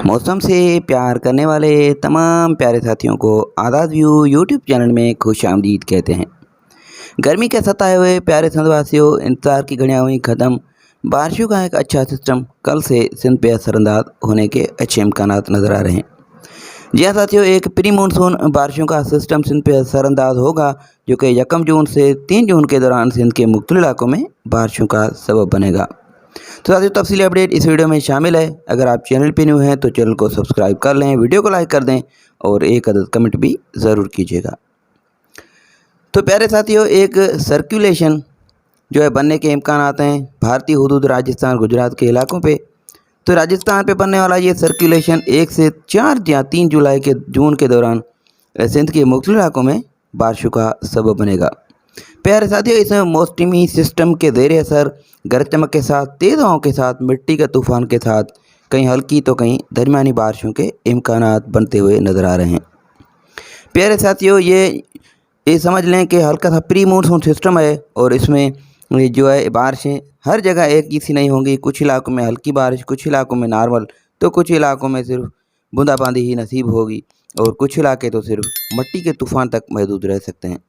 मौसम से प्यार करने वाले तमाम प्यारे साथियों को आदाब व्यू यूट्यूब चैनल में खुश आमदीद कहते हैं। गर्मी के सताए हुए प्यारे संतवासियों, इंतजार की घड़ियां हुई ख़त्म। बारिशों का एक अच्छा सिस्टम कल से सिंध पे असरअंदाज होने के अच्छे इम्कानात नज़र आ रहे हैं। जी हाँ साथियों, एक प्री मानसून बारिशों का सिस्टम सिंध पे असरअंदाज होगा, जो कि 1 जून से 3 जून के दौरान सिंध के मुख्तलिफ इलाकों में बारिशों का सबब बनेगा। तो साथियों, तफसीली अपडेट इस वीडियो में शामिल है। अगर आप चैनल पे न्यू हैं तो चैनल को सब्सक्राइब कर लें, वीडियो को लाइक कर दें और एक अदद कमेंट भी ज़रूर कीजिएगा। तो प्यारे साथियों, एक सर्कुलेशन जो है बनने के इम्कानात हैं भारतीय हुदूद राजस्थान गुजरात के इलाकों पे। तो राजस्थान पे बनने वाला ये सर्कुलेशन 1 से 4 या 3 जुलाई के जून के दौरान सिंध के मुख्तलिफ इलाकों में बारिशों का सबब बनेगा। प्यारे साथियों, इस मौसमी सिस्टम के ज़ेर असर गरज चमक के साथ, तेज़ हवाओं के साथ, मिट्टी के तूफ़ान के साथ कहीं हल्की तो कहीं दरमियानी बारिशों के इम्कानात बनते हुए नज़र आ रहे हैं। प्यारे साथियों, ये समझ लें कि हल्का सा प्री मानसून सिस्टम है और इसमें ये जो है बारिशें हर जगह एक जैसी नहीं होंगी। कुछ इलाकों में हल्की बारिश, कुछ इलाकों में नॉर्मल, तो कुछ इलाकों में सिर्फ बूंदाबांदी ही नसीब होगी और कुछ इलाके तो सिर्फ मिट्टी के तूफ़ान तक महदूद रह सकते हैं।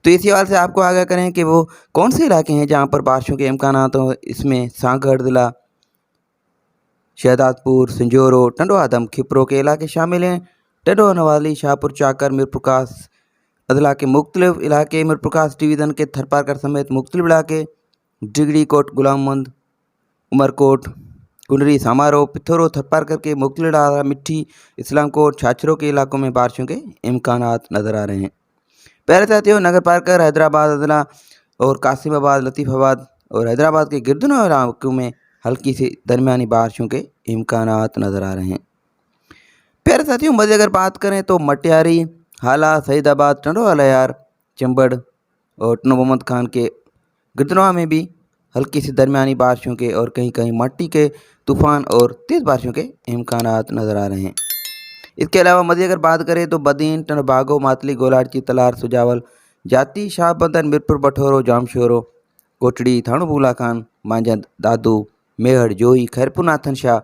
तो इसी सवाल से आपको आगाह करें कि वो कौन से इलाके हैं जहां पर बारिशों के इम्कानात हों। इसमें सांगड़ ज़िला, शहदादपुर, संजोरो, टंडवादम, खिपरो के इलाके शामिल हैं। टंडवा, नवाली, शाहपुर, चाकर, मीरप्रकाश अदला के मुख्तलिफ इलाके, मीरप्रकाश डिवीज़न के थरपारकर समेत मुख्तलिफ इलाके, डिगड़ी कोट, गुलामंद, उमरकोट, कुंडरी, समारो, पिथौरो, थरपारकर के मुख्तलिफ इलाके, मिट्टी, इस्लामकोट, छाछरों के इलाकों में बारिशों के इम्कानात नज़र आ रहे हैं। प्यारे साथियों, नगर पार्कर, हैदराबाद अदला और कासिमाबाद, लतीफ़ाबाद और हैदराबाद के गिरदुनों इलाकों में हल्की से दरमियानी बारिशों के इम्कानात नज़र आ रहे हैं। प्यारे साथियों, मज़े अगर बात करें तो मटियारी, हाला, सईदाबाद, टंडवा लयार, चंबड़ और टनो मोहम्मद खान के गिरदुनवा में भी हल्की से दरमियानी बारिशों के और कहीं कहीं मट्टी के तूफ़ान और तेज़ बारिशों के इम्कानात नज़र आ रहे हैं। इसके अलावा मज़े अगर बात करें तो बदीन, टनबागो, मातली, गोलारची, तलार, सुजावल, जाती, शाहबंदर, मीरपुर, बठोरो, जामशोरो, कोटड़ी, थाणु बुला खान, मांझंद, दादू, मेहड़, जोई, खैरपुर, नाथन शाह,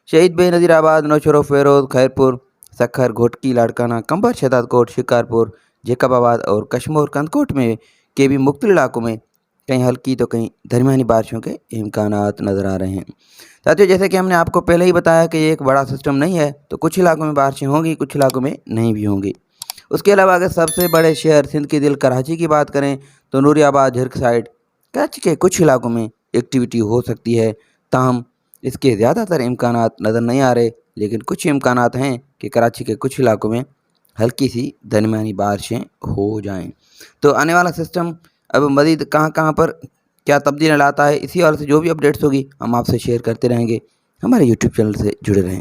शहीद बे नज़ीराबाद, नौशरो, फेरोज, खैरपुर, सखर, घोटकी, लाड़काना, कंबर, शहदादकोट, शिकारपुर, जेकबाबाद और कश्मोर, कंदकोट में के भी मुख्तलिफ इलाकों में कहीं हल्की तो कहीं दरमियानी बारिशों के इम्कानात नज़र आ रहे हैं। साथियों, जैसे कि हमने आपको पहले ही बताया कि ये एक बड़ा सिस्टम नहीं है, तो कुछ इलाकों में बारिशें होंगी, कुछ इलाकों में नहीं भी होंगी। उसके अलावा अगर सबसे बड़े शहर सिंध के दिल कराची की बात करें तो नूरियाबाद, झिरक साइड, कराची के कुछ इलाकों में एक्टिविटी हो सकती है। ताहम इसके ज़्यादातर इम्कानात नज़र नहीं आ रहे, लेकिन कुछ इम्कानात हैं कि कराची के कुछ इलाकों में हल्की सी दरमियानी बारिशें हो जाएं। तो आने वाला सिस्टम अब मज़ीद कहाँ कहाँ पर क्या तब्दीली लाता है, इसी और से जो भी अपडेट्स होगी हम आपसे शेयर करते रहेंगे। हमारे यूट्यूब चैनल से जुड़े रहें।